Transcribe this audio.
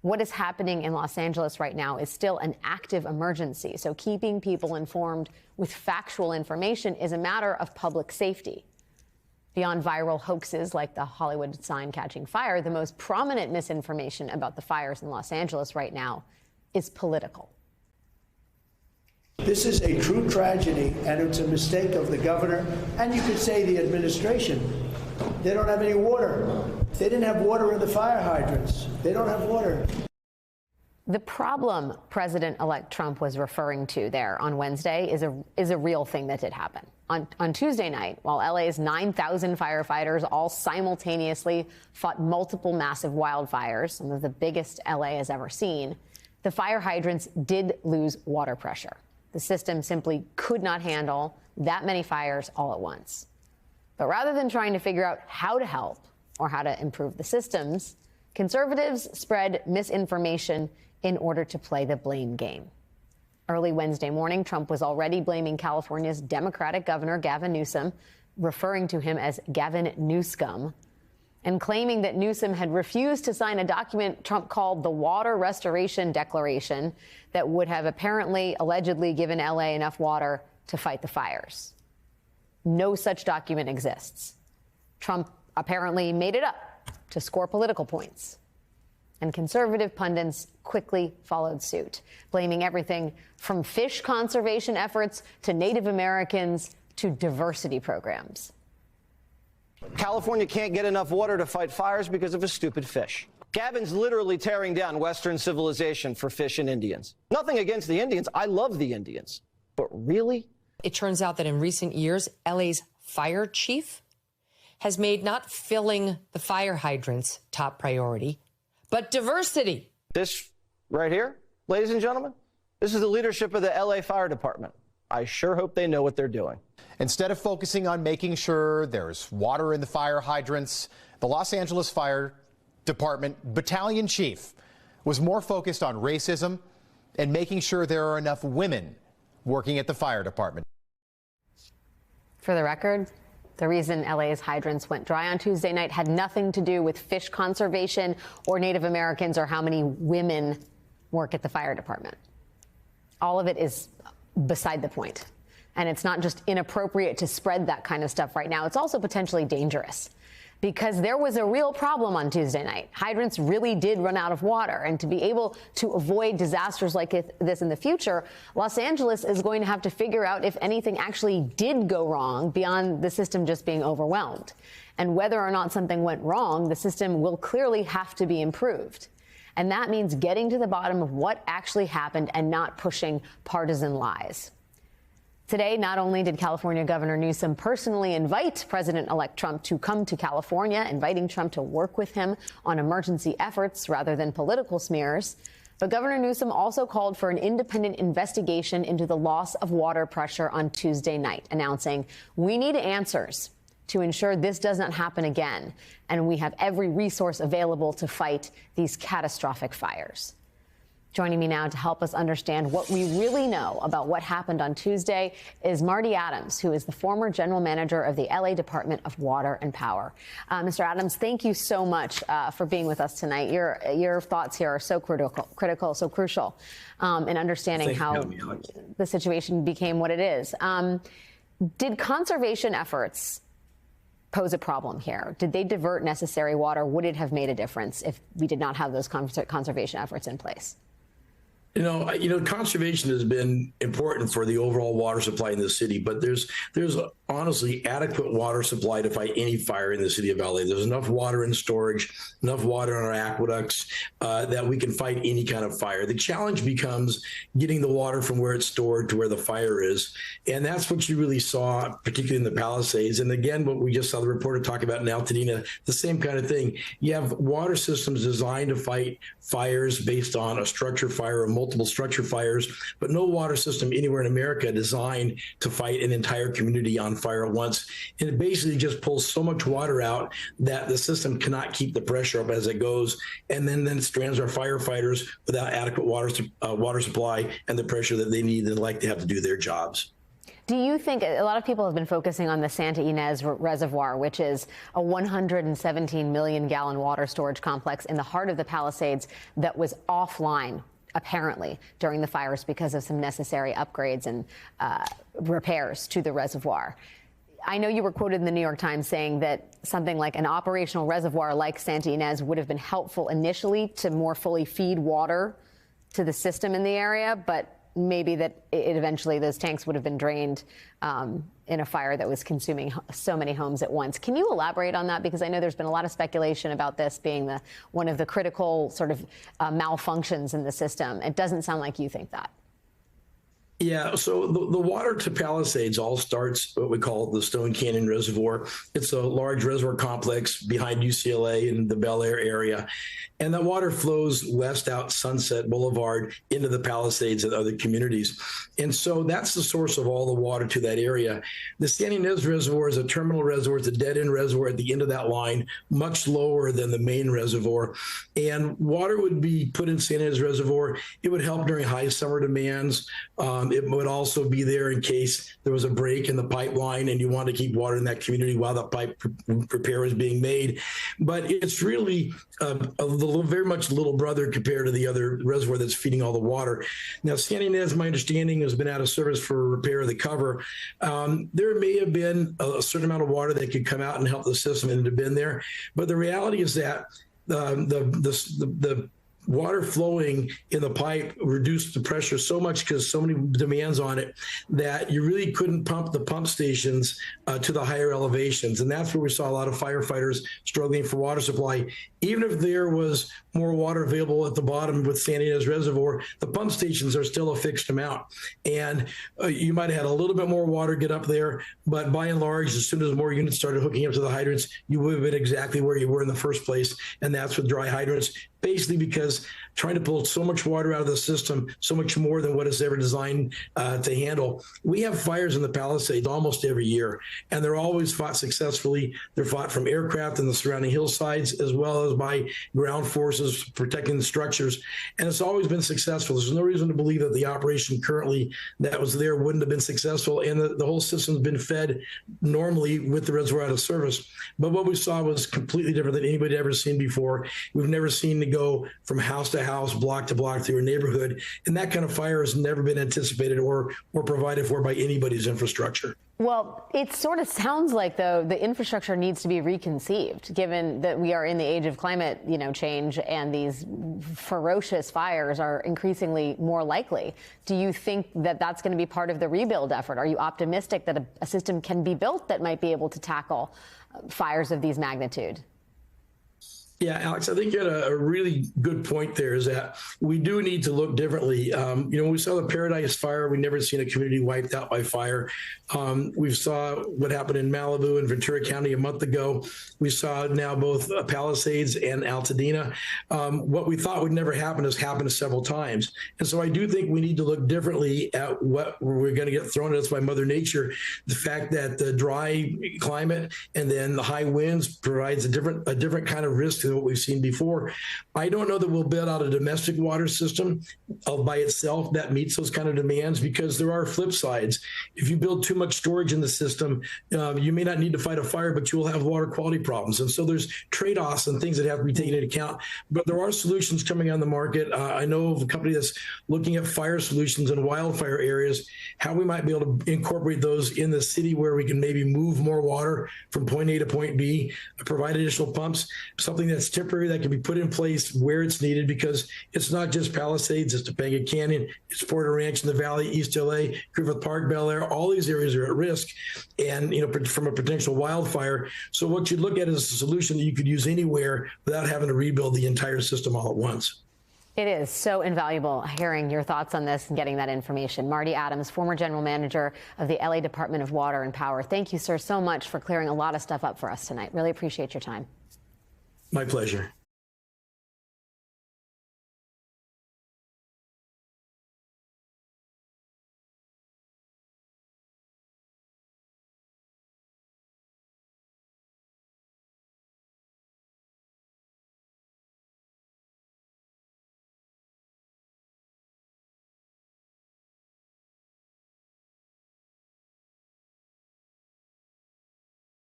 What is happening in Los Angeles right now is still an active emergency, so keeping people informed with factual information is a matter of public safety. Beyond viral hoaxes like the Hollywood sign catching fire, the most prominent misinformation about the fires in Los Angeles right now is political. This is a true tragedy, and it's a mistake of the governor, and you could say the administration. They don't have any water. They didn't have water in the fire hydrants. They don't have water. The problem President-elect Trump was referring to there on Wednesday is a real thing that did happen. On Tuesday night, while LA's 9,000 firefighters all simultaneously fought multiple massive wildfires, some of the biggest LA has ever seen, the fire hydrants did lose water pressure. The system simply could not handle that many fires all at once. But rather than trying to figure out how to help or how to improve the systems, conservatives spread misinformation in order to play the blame game. Early Wednesday morning, Trump was already blaming California's Democratic governor, Gavin Newsom, referring to him as Gavin Newscum, and claiming that Newsom had refused to sign a document Trump called the Water Restoration Declaration that would have allegedly given LA enough water to fight the fires. No such document exists. Trump apparently made it up to score political points. And conservative pundits quickly followed suit, blaming everything from fish conservation efforts to Native Americans to diversity programs. California can't get enough water to fight fires because of a stupid fish. Gavin's literally tearing down Western civilization for fish and Indians. Nothing against the Indians. I love the Indians. But really? It turns out that in recent years, LA's fire chief has made not filling the fire hydrants top priority, but diversity. This right here, ladies and gentlemen, this is the leadership of the LA Fire Department. I sure hope they know what they're doing. Instead of focusing on making sure there's water in the fire hydrants, the Los Angeles Fire Department battalion chief was more focused on racism and making sure there are enough women working at the fire department. For the record, the reason LA's hydrants went dry on Tuesday night had nothing to do with fish conservation or Native Americans or how many women work at the fire department. All of it is beside the point. And it's not just inappropriate to spread that kind of stuff right now. It's also potentially dangerous because there was a real problem on Tuesday night. Hydrants really did run out of water. And to be able to avoid disasters like this in the future, Los Angeles is going to have to figure out if anything actually did go wrong beyond the system just being overwhelmed. And whether or not something went wrong, the system will clearly have to be improved. And that means getting to the bottom of what actually happened and not pushing partisan lies. Today, not only did California Governor Newsom personally invite President-elect Trump to come to California, inviting Trump to work with him on emergency efforts rather than political smears, but Governor Newsom also called for an independent investigation into the loss of water pressure on Tuesday night, announcing, "We need answers to ensure this does not happen again, and we have every resource available to fight these catastrophic fires." Joining me now to help us understand what we really know about what happened on Tuesday is Marty Adams, who is the former general manager of the LA Department of Water and Power. Mr. Adams, thank you so much for being with us tonight. Your thoughts here are so critical, so crucial in understanding how the situation became what it is. Did conservation efforts pose a problem here? Did they divert necessary water? Would it have made a difference if we did not have those conservation efforts in place? You know, conservation has been important for the overall water supply in the city, but there's honestly adequate water supply to fight any fire in the city of LA. There's enough water in storage, enough water in our aqueducts that we can fight any kind of fire. The challenge becomes getting the water from where it's stored to where the fire is. And that's what you really saw, particularly in the Palisades. And again, what we just saw the reporter talk about in Altadena, the same kind of thing. You have water systems designed to fight fires based on a structure fire or multiple structure fires, but no water system anywhere in America designed to fight an entire community on fire at once. And it basically just pulls so much water out that the system cannot keep the pressure up as it goes. And then it strands our firefighters without adequate water supply and the pressure that they need and like to have to do their jobs. Do you think, a lot of people have been focusing on the Santa Ynez Reservoir, which is a 117 million gallon water storage complex in the heart of the Palisades that was offline, apparently, during the fires because of some necessary upgrades and repairs to the reservoir. I know you were quoted in the New York Times saying that something like an operational reservoir like Santa Ynez would have been helpful initially to more fully feed water to the system in the area, but maybe that it eventually those tanks would have been drained in a fire that was consuming so many homes at once. Can you elaborate on that? Because I know there's been a lot of speculation about this being one of the critical sort of malfunctions in the system. It doesn't sound like you think that. Yeah, so the water to Palisades all starts what we call the Stone Canyon Reservoir. It's a large reservoir complex behind UCLA in the Bel Air area. And that water flows west out Sunset Boulevard into the Palisades and other communities. And so that's the source of all the water to that area. The Santa Ynez Reservoir is a terminal reservoir. It's a dead-end reservoir at the end of that line, much lower than the main reservoir. And water would be put in Santa Ynez Reservoir. It would help during high summer demands. It would also be there in case there was a break in the pipeline and you want to keep water in that community while the pipe repair is being made. But it's really very much little brother compared to the other reservoir that's feeding all the water. Now, Santa Ynez, my understanding, has been out of service for repair of the cover. There may have been a certain amount of water that could come out and help the system, and it had been there. But the reality is that the water flowing in the pipe reduced the pressure so much because so many demands on it that you really couldn't pump the pump stations to the higher elevations. And that's where we saw a lot of firefighters struggling for water supply. Even if there was more water available at the bottom with Santa Ynez Reservoir, the pump stations are still a fixed amount. And you might have had a little bit more water get up there, but by and large, as soon as more units started hooking up to the hydrants, you would have been exactly where you were in the first place. And that's with dry hydrants, basically because trying to pull so much water out of the system, so much more than what it's ever designed to handle. We have fires in the Palisades almost every year, and they're always fought successfully. They're fought from aircraft and the surrounding hillsides, as well as by ground forces protecting the structures. And it's always been successful. There's no reason to believe that the operation currently that was there wouldn't have been successful. And the whole system's been fed normally with the reservoir out of service. But what we saw was completely different than anybody had ever seen before. We've never seen to go from house to house, block to block through a neighborhood. And that kind of fire has never been anticipated or provided for by anybody's infrastructure. Well, it sort of sounds like, though, the infrastructure needs to be reconceived, given that we are in the age of climate, change, and these ferocious fires are increasingly more likely. Do you think that that's going to be part of the rebuild effort? Are you optimistic that a system can be built that might be able to tackle fires of these magnitude? Yeah, Alex, I think you had a really good point there, is that we do need to look differently. When we saw the Paradise Fire, we never seen a community wiped out by fire. We saw what happened in Malibu and Ventura County a month ago. We saw now both Palisades and Altadena. What we thought would never happen has happened several times. And so I do think we need to look differently at what we're going to get thrown at us by Mother Nature. The fact that the dry climate and then the high winds provides a different kind of risk than what we've seen before. I don't know that we'll build out a domestic water system by itself that meets those kind of demands, because there are flip sides. If you build too much storage in the system, you may not need to fight a fire, but you will have water quality problems. And so there's trade-offs and things that have to be taken into account. But there are solutions coming on the market. I know of a company that's looking at fire solutions in wildfire areas, how we might be able to incorporate those in the city where we can maybe move more water from point A to point B, provide additional pumps, something that's temporary that can be put in place where it's needed, because it's not just Palisades, it's Topanga Canyon, it's Porter Ranch in the Valley, East LA, Griffith Park, Bel Air. All these areas are at risk, and from a potential wildfire. So what you look at is a solution that you could use anywhere without having to rebuild the entire system all at once. It is so invaluable hearing your thoughts on this and getting that information. Marty Adams, former general manager of the LA Department of Water and Power. Thank you, sir, so much for clearing a lot of stuff up for us tonight. Really appreciate your time. My pleasure.